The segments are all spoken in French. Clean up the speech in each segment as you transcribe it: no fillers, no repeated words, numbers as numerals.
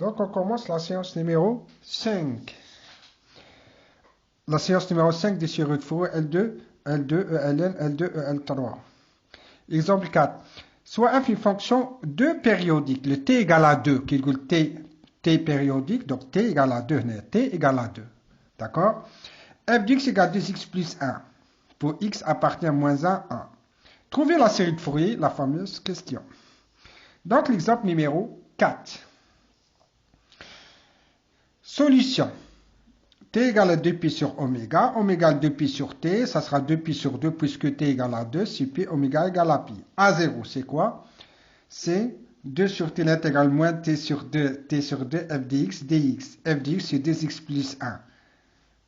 Donc, on commence la séance numéro 5. La séance numéro 5 des séries de Fourier L2, L2, ELN, L2, EL3. Exemple 4. Soit f une fonction 2 périodique, le t égale à 2, qui est t périodique, donc t égale à 2, t égale à 2. D'accord? F de x égale 2x plus 1, pour x appartient à moins 1, 1. Trouvez la série de Fourier, la fameuse question. Donc, l'exemple numéro 4. Solution. T égale à 2pi sur oméga. Oméga égale 2pi sur t. Ça sera 2pi sur 2 puisque t égale à 2. Si pi oméga égale à pi. A0, c'est quoi? C'est 2 sur t l'intégrale moins t sur 2 f dx dx. F dx c'est 2x plus 1.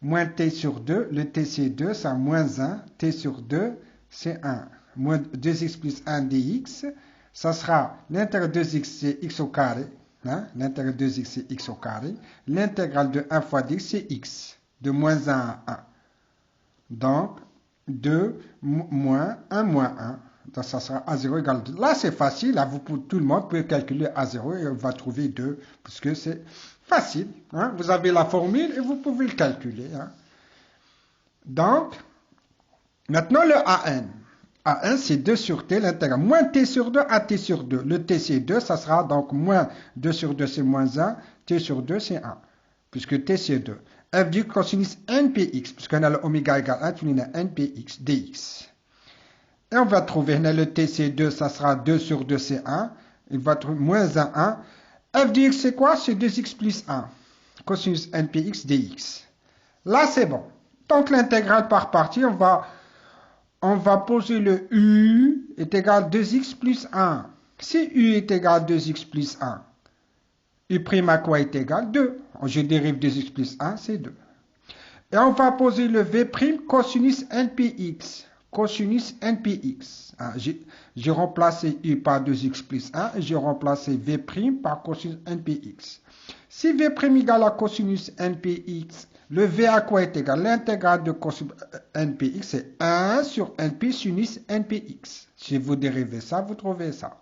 Moins t sur 2. Le t c'est 2, c'est moins 1. T sur 2, c'est 1. Moins 2x plus 1 dx. Ça sera l'intégrale de 2x c'est x au carré. Hein? L'intégrale de 2x c'est x au carré. L'intégrale de 1 fois dx c'est x. De moins 1 à 1. Donc, 2 moins 1 moins 1. Donc, ça sera A0 égale 2. Là, c'est facile. Là, tout le monde peut calculer A0 et on va trouver 2. Parce que c'est facile. Hein? Vous avez la formule et vous pouvez le calculer. Hein? Donc, maintenant le AN. A1, c'est 2 sur t, l'intégrale. Moins t sur 2 à t sur 2. Le t, c'est 2, ça sera donc moins 2 sur 2, c'est moins 1. T sur 2, c'est 1. Puisque t, c'est 2. F du cosinus npx, puisqu'on a le oméga égale 1, tu as npx, dx. Et on va trouver, le t, c'est 2, ça sera 2 sur 2, c'est 1. Il va trouver moins 1, 1. F de x, c'est quoi? C'est 2x plus 1. Cosinus npx, dx. Là, c'est bon. Donc, l'intégrale par partie, on va poser le u est égal à 2x plus 1. Si u est égal à 2x plus 1, u' à quoi est égal? 2. Je dérive 2x plus 1, c'est 2. Et on va poser le v' cosinus npx. Cosinus npx. J'ai remplacé u par 2x plus 1 et j'ai remplacé v' par cosinus npx. Si v' égale à cosinus npx, le v à quoi est égal? L'intégrale de cosinus npx, c'est 1 sur np sinus npx. Si vous dérivez ça, vous trouvez ça.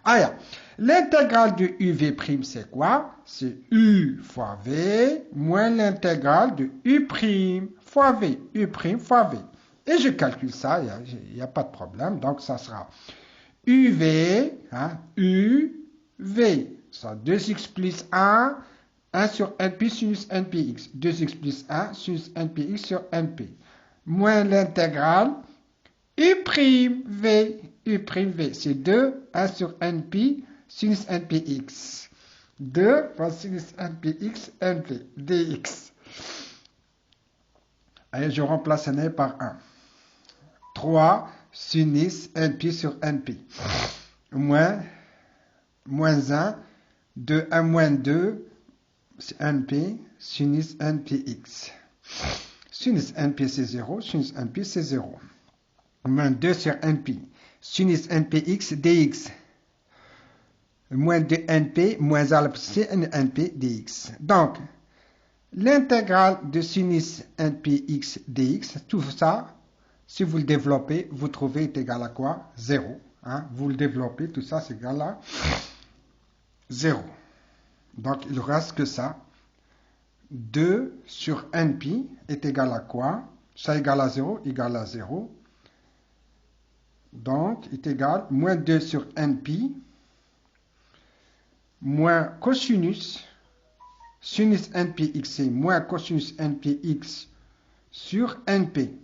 Alors, l'intégrale de uv', c'est quoi? C'est u fois v moins l'intégrale de u' fois v. U' fois v. Et je calcule ça, il n'y a pas de problème. Donc, ça sera uv, uv, ça 2x plus 1, 1 sur np sinus npx. 2x plus 1 sinus npx sur np. Moins l'intégrale u'v. U'v, c'est 2, 1 sur np sinus npx. 2 fois sinus npx, np, dx. Allez, je remplace n par 1. 3 sinus np sur np. Moins 1, 2, 1 moins 2, c'est np, sinus npx. Sinus np c'est 0, sinus np c'est 0. Moins 2 sur np. Sinus npx dx. Moins 2 np, moins a c'est np dx. Donc, l'intégrale de sinus npx dx, tout ça, si vous le développez, vous trouvez est égal à quoi? 0. Hein? Vous le développez, tout ça c'est égal à 0. Donc, il ne reste que ça. 2 sur np est égal à quoi? Ça égale à 0, égale à 0. Donc, est égal à moins 2 sur np moins cosinus. Sinus npx, c'est moins cosinus npx sur np.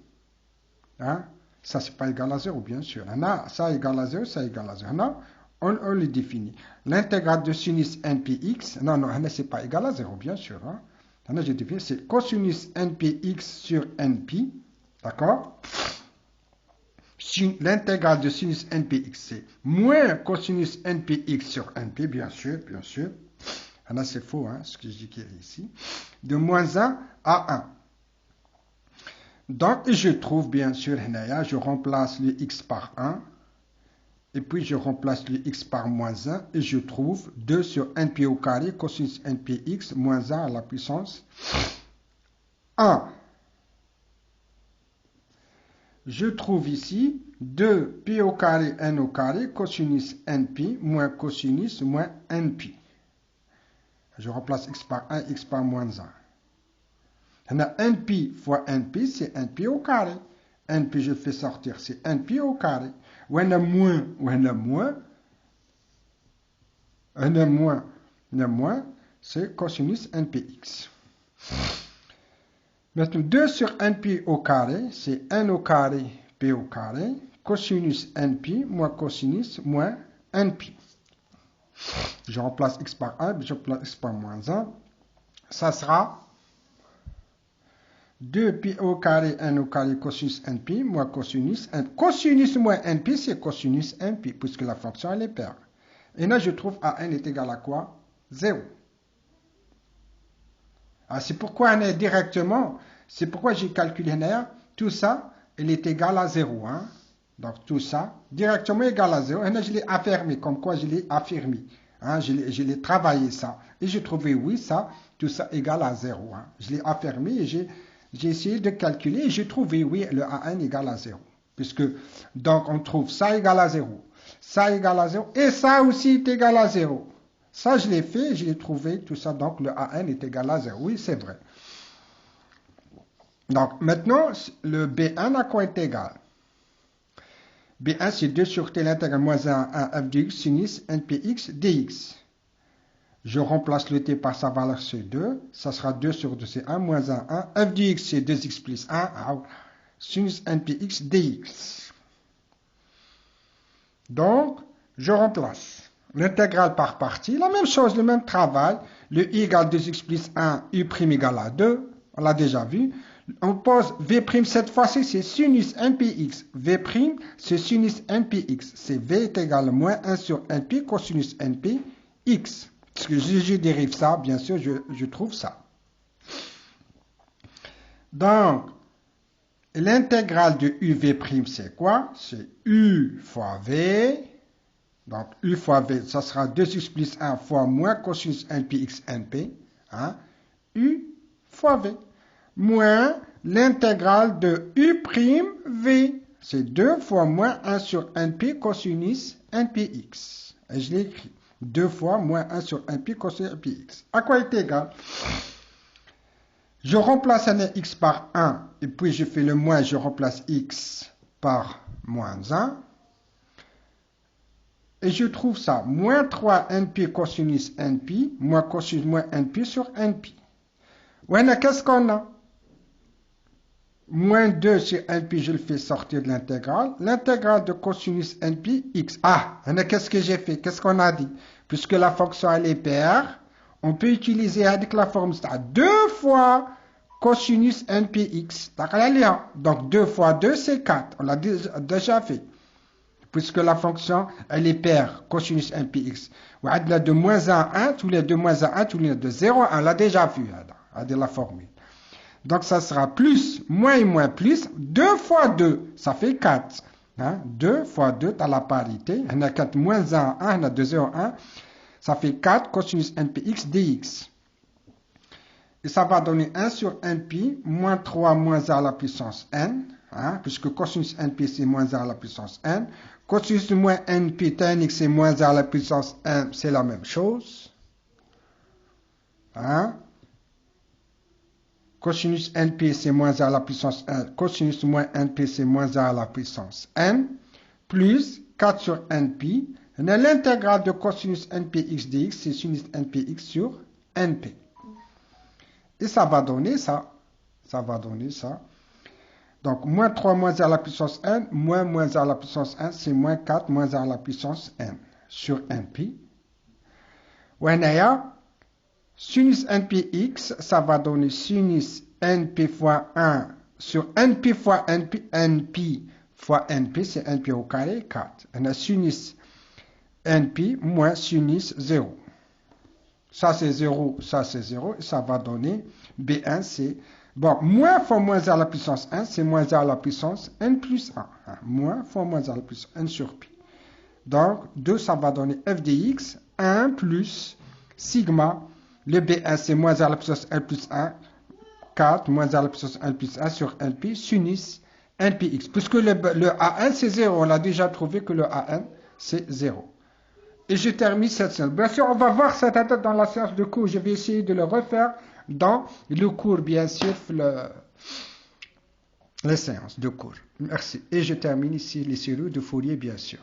Hein? Ça, c'est pas égal à 0, bien sûr. Ça égale à 0, ça égale à 0. Non? On le définit. L'intégrale de sinus npx, non, c'est pas égal à 0, bien sûr. Hein? Je définis, c'est cosinus npx sur np. D'accord? L'intégrale de sinus npx, c'est moins cosinus npx sur np, bien sûr, bien sûr. Là, c'est faux, hein, ce que je dis ici. De moins 1 à 1. Donc, je trouve, bien sûr, je remplace le x par 1. Et puis, je remplace le x par moins 1. Et je trouve 2 sur np au carré, cosinus npx, moins 1 à la puissance 1. Je trouve ici 2 pi au carré, n au carré, cosinus np, moins cosinus, moins np. Je remplace x par 1, x par moins 1. On a np fois np, c'est np au carré. Np, je fais sortir, c'est np au carré. Ou on a moins, c'est cosinus npx. Maintenant, 2 sur np au carré, c'est n au carré, p au carré. Cosinus np, moins cosinus, moins np. Je remplace x par 1, je remplace x par moins 1. Ça sera 2pi au carré, n au carré, cosinus np, moins cosinus n. Cosinus moins np, c'est cosinus np, puisque la fonction, elle est paire. Et là, je trouve an est égal à quoi? 0. Ah, c'est pourquoi on est directement, c'est pourquoi j'ai calculé là, tout ça, il est égal à 0. Hein? Donc, tout ça, directement égal à 0. Et là, je l'ai affirmé, comme quoi je l'ai affirmé. Hein? Je l'ai travaillé ça. Et j'ai trouvé, oui, ça, tout ça égal à 0. Hein? Je l'ai affirmé et j'ai essayé de calculer et j'ai trouvé, oui, le an égal à 0. Puisque, donc, on trouve ça égal à 0. Ça égal à 0. Et ça aussi est égal à 0. Ça, je l'ai fait, je l'ai trouvé, tout ça. Donc, le an est égal à 0. Oui, c'est vrai. Donc, maintenant, le B1 à quoi est égal? B1, c'est 2 sur T l'intégrale moins 1 à f de x sinus npx dx. Je remplace le T par sa valeur C2. Ça sera 2 sur 2, c'est 1 moins 1, 1. f de x, c'est 2x plus 1. Sinus npx dx. Donc, je remplace l'intégrale par partie. La même chose, le même travail. Le i égale 2x plus 1, u' égale à 2. On l'a déjà vu. On pose v' cette fois-ci, c'est sinus npx. v', c'est sinus npx. C'est v est égal à moins 1 sur np cosinus npx. Parce que je dérive ça, bien sûr, je trouve ça. Donc, l'intégrale de uv', c'est quoi? C'est u fois v. Donc, u fois v, ça sera 2x plus 1 fois moins cosinus npx np. Hein? U fois v. Moins l'intégrale de u'v. C'est 2 fois moins 1 sur np cosinus npx. Et je l'ai écrit. 2 fois moins 1 sur np cosinus npx. À quoi est égal? Je remplace un x par 1. Et puis je fais le moins, je remplace x par moins 1. Et je trouve ça. Moins 3 np cosinus np, moins cosinus moins np sur np. Voilà, qu'est-ce qu'on a? Moins 2 sur np, je le fais sortir de l'intégrale. L'intégrale de cosinus np, x. Ah, qu'est-ce que j'ai fait? Qu'est-ce qu'on a dit? Puisque la fonction, elle est paire, on peut utiliser avec la formule 2 fois cosinus npx. Donc 2 fois 2, c'est 4. On l'a déjà fait. Puisque la fonction, elle est paire, cosinus npx. On a de moins 1 à 1, tous les deux moins 1 à 1, tous les deux 0 à 1. On l'a déjà vu, de la formule. Donc, ça sera plus, moins et moins plus. 2 fois 2, ça fait 4. Hein? 2 fois 2, tu as la parité. On a 4 moins 1 à 1, on a 2, 0, 1. Ça fait 4 cosinus npx dx. Et ça va donner 1 sur np, moins 3 moins 1 à la puissance n. Hein? Puisque cosinus np, c'est moins 1 à la puissance n. Cosinus moins np, tan x, c'est moins 1 à la puissance n. C'est la même chose. Hein? Cosinus np, c'est moins 1 à la puissance 1. Cosinus moins np, c'est moins 1 à la puissance n. Plus 4 sur np. On a l'intégrale de cosinus npx dx, c'est sinus npx sur np. Et ça va donner ça. Ça va donner ça. Donc, moins 3 moins 1 à la puissance n, moins 1 à la puissance 1, c'est moins 4 moins 1 à la puissance n sur np. On a sinus npx, ça va donner sinus np fois 1 sur np fois np fois np, c'est np au carré, 4. On a sinus np moins sinus 0. Ça c'est 0, ça c'est 0, et ça va donner B1, c'est... Bon, moins fois moins 1 à la puissance 1, c'est moins 1 à la puissance n plus 1. Moins fois moins 1 à la puissance n sur pi. Donc, 2, ça va donner f de x, 1 plus sigma. Le B1, c'est moins 1 à la puissance n plus 1. 4, moins 1 à la puissance n plus 1 sur np, sinus npx. Puisque le an, c'est 0. On a déjà trouvé que le an, c'est 0. Et je termine cette séance. Bien sûr, on va voir cette étape dans la séance de cours. Je vais essayer de le refaire dans le cours, bien sûr, les séances de cours. Merci. Et je termine ici les séries de Fourier, bien sûr.